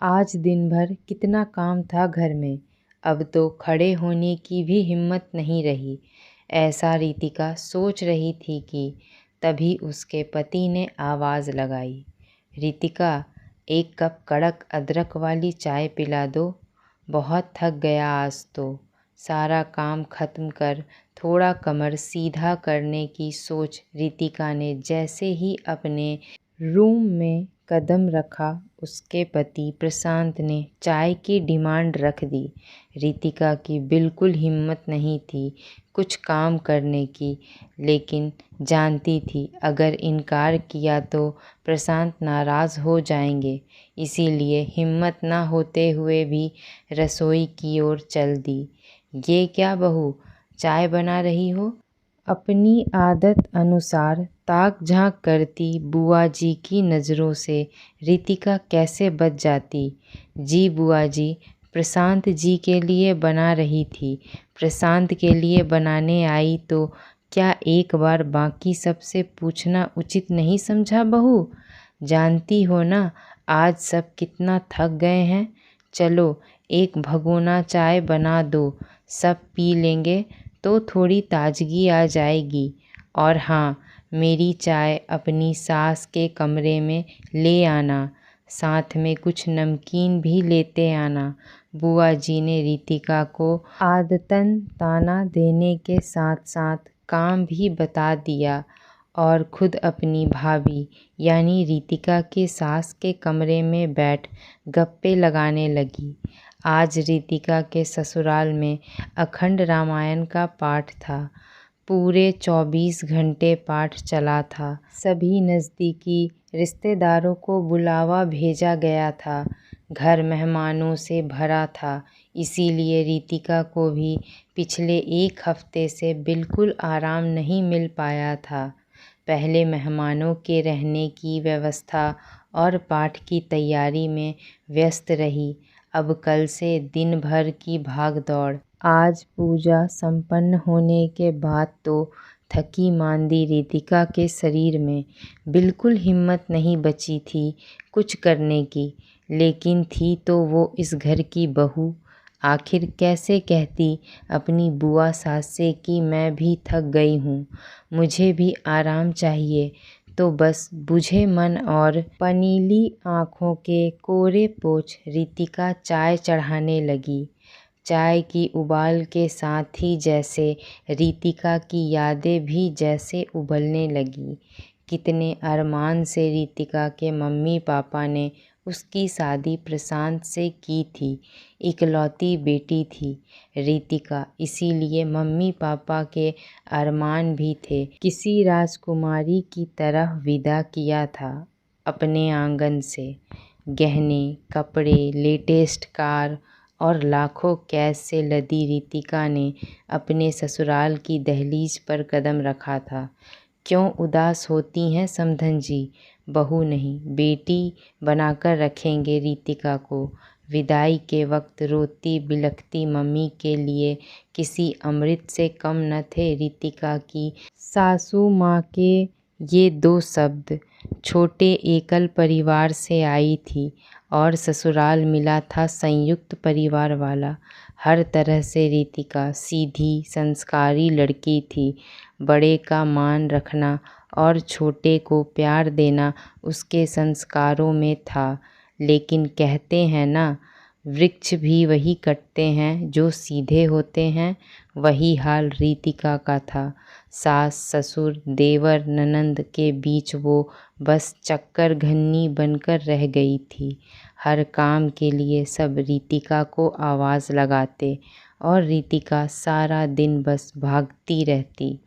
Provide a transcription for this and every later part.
आज दिन भर कितना काम था घर में, अब तो खड़े होने की भी हिम्मत नहीं रही। ऐसा रितिका सोच रही थी कि तभी उसके पति ने आवाज़ लगाई। रितिका, एक कप कड़क अदरक वाली चाय पिला दो। बहुत थक गया आज तो। सारा काम खत्म कर थोड़ा कमर सीधा करने की सोच रितिका ने जैसे ही अपने रूम में कदम रखा, उसके पति प्रशांत ने चाय की डिमांड रख दी। रितिका की बिल्कुल हिम्मत नहीं थी कुछ काम करने की, लेकिन जानती थी अगर इनकार किया तो प्रशांत नाराज़ हो जाएंगे। इसीलिए हिम्मत ना होते हुए भी रसोई की ओर चल दी। ये क्या बहू, चाय बना रही हो? अपनी आदत अनुसार ताक झांक करती बुआ जी की नज़रों से रितिका कैसे बच जाती। जी बुआ जी, प्रशांत जी के लिए बना रही थी। प्रशांत के लिए बनाने आई तो क्या एक बार बाकी सबसे पूछना उचित नहीं समझा बहू? जानती हो ना आज सब कितना थक गए हैं। चलो एक भगोना चाय बना दो, सब पी लेंगे तो थोड़ी ताजगी आ जाएगी। और हाँ, मेरी चाय अपनी सास के कमरे में ले आना, साथ में कुछ नमकीन भी लेते आना। बुआ जी ने रितिका को आदतन ताना देने के साथ साथ काम भी बता दिया और खुद अपनी भाभी यानी रितिका के सास के कमरे में बैठ गप्पे लगाने लगी। आज रितिका के ससुराल में अखंड रामायण का पाठ था। पूरे 24 घंटे पाठ चला था। सभी नज़दीकी रिश्तेदारों को बुलावा भेजा गया था। घर मेहमानों से भरा था। इसीलिए रितिका को भी पिछले एक हफ्ते से बिल्कुल आराम नहीं मिल पाया था। पहले मेहमानों के रहने की व्यवस्था और पाठ की तैयारी में व्यस्त रही। अब कल से दिन भर की भागदौड़। आज पूजा संपन्न होने के बाद तो थकी मांदी रितिका के शरीर में बिल्कुल हिम्मत नहीं बची थी कुछ करने की। लेकिन थी तो वो इस घर की बहू। आखिर कैसे कहती अपनी बुआ सास से कि मैं भी थक गई हूँ, मुझे भी आराम चाहिए। तो बस बुझे मन और पनीली आँखों के कोरे पोंछ रितिका चाय चढ़ाने लगी। चाय की उबाल के साथ ही जैसे रितिका की यादें भी जैसे उबलने लगी। कितने अरमान से रितिका के मम्मी पापा ने उसकी शादी प्रशांत से की थी। इकलौती बेटी थी रितिका, इसीलिए मम्मी पापा के अरमान भी थे किसी राजकुमारी की तरह विदा किया था अपने आंगन से। गहने, कपड़े, लेटेस्ट कार और लाखों कैश से लदी रितिका ने अपने ससुराल की दहलीज पर कदम रखा था। क्यों उदास होती हैं समधन जी? बहू नहीं बेटी बनाकर रखेंगे रितिका को। विदाई के वक्त रोती बिलखती मम्मी के लिए किसी अमृत से कम न थे रितिका की सासू माँ के ये दो शब्द। छोटे एकल परिवार से आई थी और ससुराल मिला था संयुक्त परिवार वाला। हर तरह से रितिका सीधी संस्कारी लड़की थी। बड़े का मान रखना और छोटे को प्यार देना उसके संस्कारों में था। लेकिन कहते हैं ना, वृक्ष भी वही कटते हैं जो सीधे होते हैं। वही हाल रितिका का था। सास ससुर देवर ननंद के बीच वो बस चक्कर घन्नी बनकर रह गई थी। हर काम के लिए सब रितिका को आवाज़ लगाते और रितिका सारा दिन बस भागती रहती।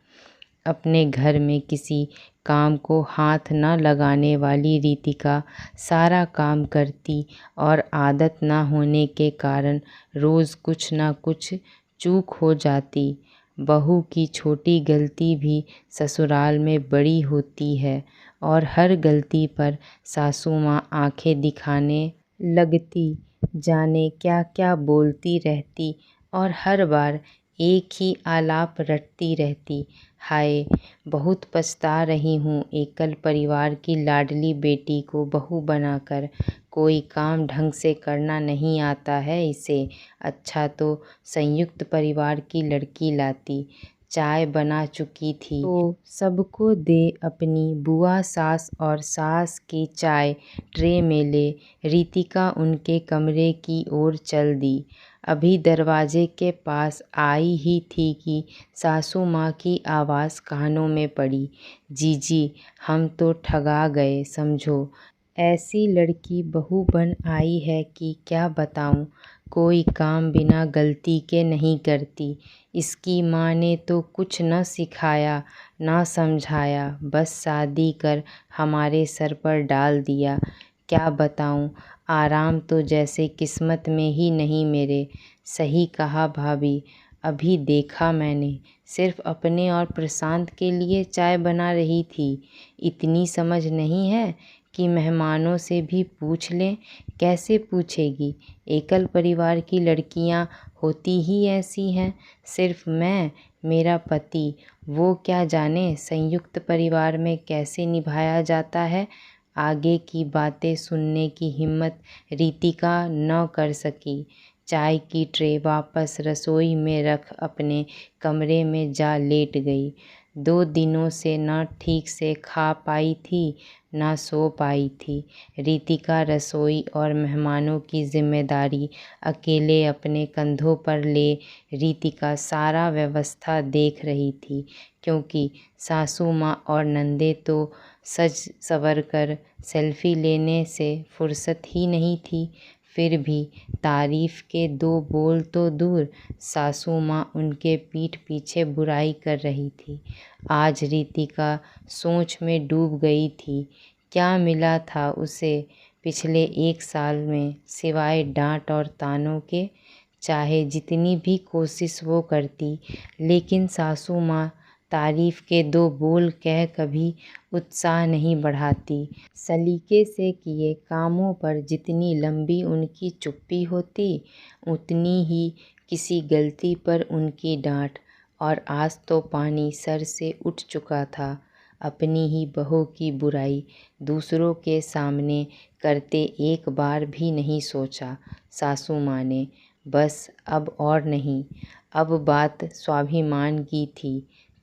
अपने घर में किसी काम को हाथ न लगाने वाली रितिका सारा काम करती और आदत न होने के कारण रोज़ कुछ न कुछ चूक हो जाती। बहू की छोटी गलती भी ससुराल में बड़ी होती है और हर गलती पर सासू माँ आंखें दिखाने लगती, जाने क्या क्या बोलती रहती और हर बार एक ही आलाप रटती रहती। हाय, बहुत पछता रही हूँ एकल परिवार की लाडली बेटी को बहू बनाकर। कोई काम ढंग से करना नहीं आता है इसे। अच्छा तो संयुक्त परिवार की लड़की लाती। चाय बना चुकी थी तो सबको दे अपनी बुआ सास और सास की चाय ट्रे में ले रितिका उनके कमरे की ओर चल दी। अभी दरवाजे के पास आई ही थी कि सासू माँ की आवाज़ कानों में पड़ी। जीजी, हम तो ठगा गए समझो। ऐसी लड़की बहू बन आई है कि क्या बताऊं। कोई काम बिना गलती के नहीं करती। इसकी माँ ने तो कुछ न सिखाया न समझाया, बस शादी कर हमारे सर पर डाल दिया। क्या बताऊं, आराम तो जैसे किस्मत में ही नहीं मेरे। सही कहा भाभी, अभी देखा मैंने, सिर्फ अपने और प्रशांत के लिए चाय बना रही थी। इतनी समझ नहीं है कि मेहमानों से भी पूछ लें। कैसे पूछेगी, एकल परिवार की लड़कियां होती ही ऐसी हैं। सिर्फ मैं, मेरा पति, वो क्या जाने संयुक्त परिवार में कैसे निभाया जाता है। आगे की बातें सुनने की हिम्मत रितिका न कर सकी। चाय की ट्रे वापस रसोई में रख अपने कमरे में जा लेट गई। 2 दिनों से न ठीक से खा पाई थी न सो पाई थी। रितिका रसोई और मेहमानों की जिम्मेदारी अकेले अपने कंधों पर ले रितिका सारा व्यवस्था देख रही थी, क्योंकि सासू माँ और नंदे तो सज संवर कर सेल्फी लेने से फुर्सत ही नहीं थी। फिर भी तारीफ के 2 बोल तो दूर, सासू माँ उनके पीठ पीछे बुराई कर रही थी। आज रितिका सोच में डूब गई थी। क्या मिला था उसे पिछले 1 साल में सिवाय डांट और तानों के। चाहे जितनी भी कोशिश वो करती, लेकिन सासू माँ तारीफ के 2 बोल कह कभी उत्साह नहीं बढ़ाती। सलीके से किए कामों पर जितनी लंबी उनकी चुप्पी होती, उतनी ही किसी गलती पर उनकी डांट। और आज तो पानी सर से उठ चुका था। अपनी ही बहू की बुराई दूसरों के सामने करते एक बार भी नहीं सोचा सासू माँ ने। बस अब और नहीं, अब बात स्वाभिमान की थी।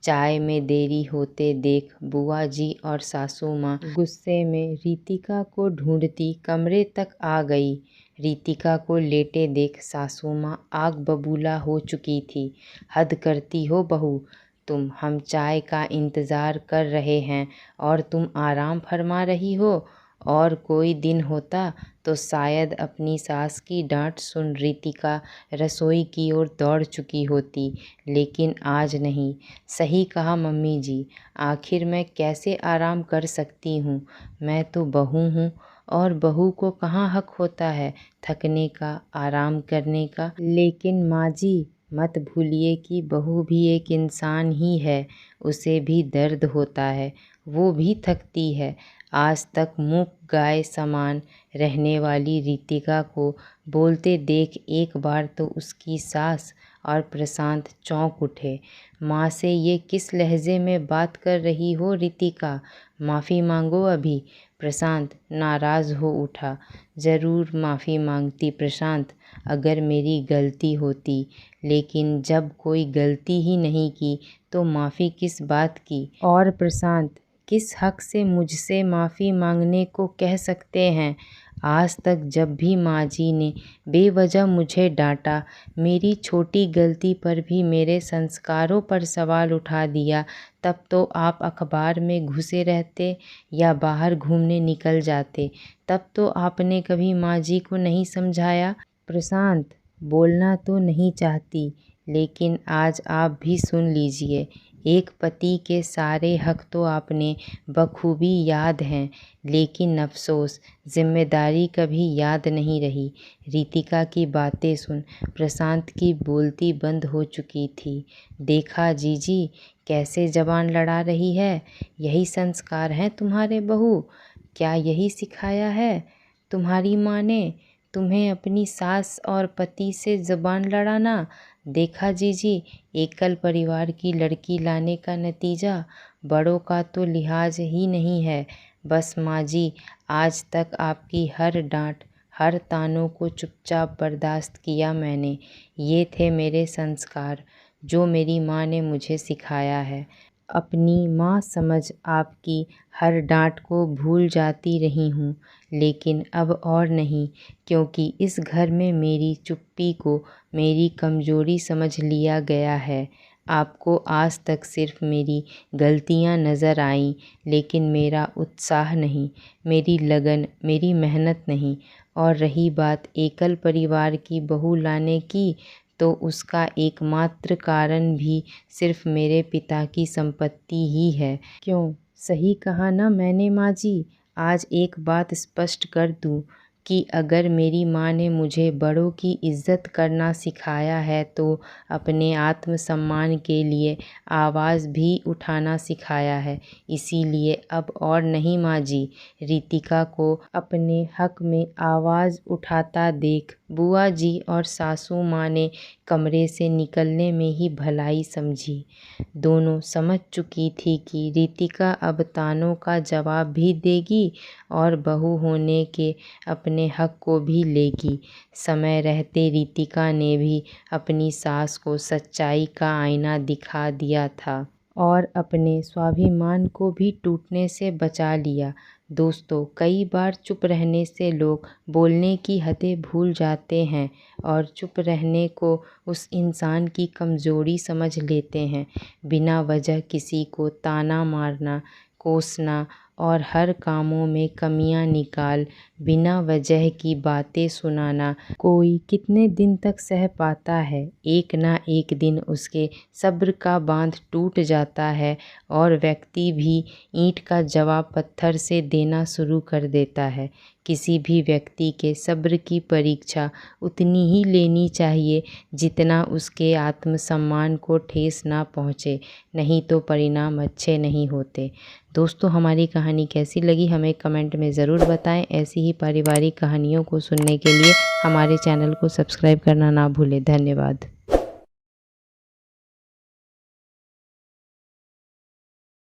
चाय में देरी होते देख बुआ जी और सासू माँ गुस्से में रितिका को ढूंढती कमरे तक आ गई। रितिका को लेटे देख सासू माँ आग बबूला हो चुकी थी। हद करती हो बहू तुम, हम चाय का इंतज़ार कर रहे हैं और तुम आराम फरमा रही हो। और कोई दिन होता तो शायद अपनी सास की डांट सुन रितिका रसोई की ओर दौड़ चुकी होती, लेकिन आज नहीं। सही कहा मम्मी जी, आखिर मैं कैसे आराम कर सकती हूँ। मैं तो बहू हूँ और बहू को कहाँ हक होता है थकने का, आराम करने का। लेकिन माँ जी, मत भूलिए कि बहू भी एक इंसान ही है। उसे भी दर्द होता है, वो भी थकती है। आज तक मूक गाय समान रहने वाली रितिका को बोलते देख एक बार तो उसकी सास और प्रशांत चौंक उठे। माँ से ये किस लहजे में बात कर रही हो रितिका, माफ़ी मांगो अभी। प्रशांत नाराज़ हो उठा। ज़रूर माफ़ी मांगती प्रशांत, अगर मेरी गलती होती, लेकिन जब कोई गलती ही नहीं की तो माफ़ी किस बात की। और प्रशांत किस हक से मुझसे माफ़ी मांगने को कह सकते हैं। आज तक जब भी माँ जी ने बेवजह मुझे डांटा, मेरी छोटी गलती पर भी मेरे संस्कारों पर सवाल उठा दिया, तब तो आप अखबार में घुसे रहते या बाहर घूमने निकल जाते। तब तो आपने कभी माँ जी को नहीं समझाया। प्रशांत बोलना तो नहीं चाहती, लेकिन आज आप भी सुन लीजिए। एक पति के सारे हक तो आपने बखूबी याद हैं, लेकिन अफसोस जिम्मेदारी कभी याद नहीं रही। रितिका की बातें सुन प्रशांत की बोलती बंद हो चुकी थी। देखा जीजी कैसे जबान लड़ा रही है। यही संस्कार हैं तुम्हारे बहू, क्या यही सिखाया है तुम्हारी माँ ने तुम्हें अपनी सास और पति से ज़बान लड़ाना। देखा जीजी, एकल परिवार की लड़की लाने का नतीजा, बड़ों का तो लिहाज ही नहीं है। बस माँ जी, आज तक आपकी हर डांट, हर तानों को चुपचाप बर्दाश्त किया मैंने। ये थे मेरे संस्कार, जो मेरी माँ ने मुझे सिखाया है। अपनी माँ समझ आपकी हर डांट को भूल जाती रही हूँ, लेकिन अब और नहीं, क्योंकि इस घर में मेरी चुप्पी को मेरी कमज़ोरी समझ लिया गया है। आपको आज तक सिर्फ मेरी गलतियाँ नज़र आईं, लेकिन मेरा उत्साह नहीं, मेरी लगन, मेरी मेहनत नहीं। और रही बात एकल परिवार की बहू लाने की, तो उसका एकमात्र कारण भी सिर्फ मेरे पिता की संपत्ति ही है। क्यों, सही कहा ना मैंने माँ जी? आज एक बात स्पष्ट कर दूँ कि अगर मेरी माँ ने मुझे बड़ों की इज़्ज़त करना सिखाया है, तो अपने आत्मसम्मान के लिए आवाज़ भी उठाना सिखाया है। इसीलिए अब और नहीं माँ जी, रितिका को अपने हक में आवाज़ उठाता देख बुआ जी और सासू माँ ने कमरे से निकलने में ही भलाई समझी। दोनों समझ चुकी थी कि रितिका अब तानों का जवाब भी देगी और बहू होने के अपने हक को भी लेगी। समय रहते रितिका ने भी अपनी सास को सच्चाई का आईना दिखा दिया था और अपने स्वाभिमान को भी टूटने से बचा लिया। दोस्तों, कई बार चुप रहने से लोग बोलने की हदें भूल जाते हैं और चुप रहने को उस इंसान की कमज़ोरी समझ लेते हैं। बिना वजह किसी को ताना मारना, कोसना और हर कामों में कमियां निकाल बिना वजह की बातें सुनाना कोई कितने दिन तक सह पाता है? एक ना एक दिन उसके सब्र का बांध टूट जाता है और व्यक्ति भी ईंट का जवाब पत्थर से देना शुरू कर देता है। किसी भी व्यक्ति के सब्र की परीक्षा उतनी ही लेनी चाहिए जितना उसके आत्मसम्मान को ठेस ना पहुँचे, नहीं तो परिणाम अच्छे नहीं होते। दोस्तों, हमारी कहानी कैसी लगी हमें कमेंट में ज़रूर बताएं। ऐसी ही पारिवारिक कहानियों को सुनने के लिए हमारे चैनल को सब्सक्राइब करना ना भूलें। धन्यवाद।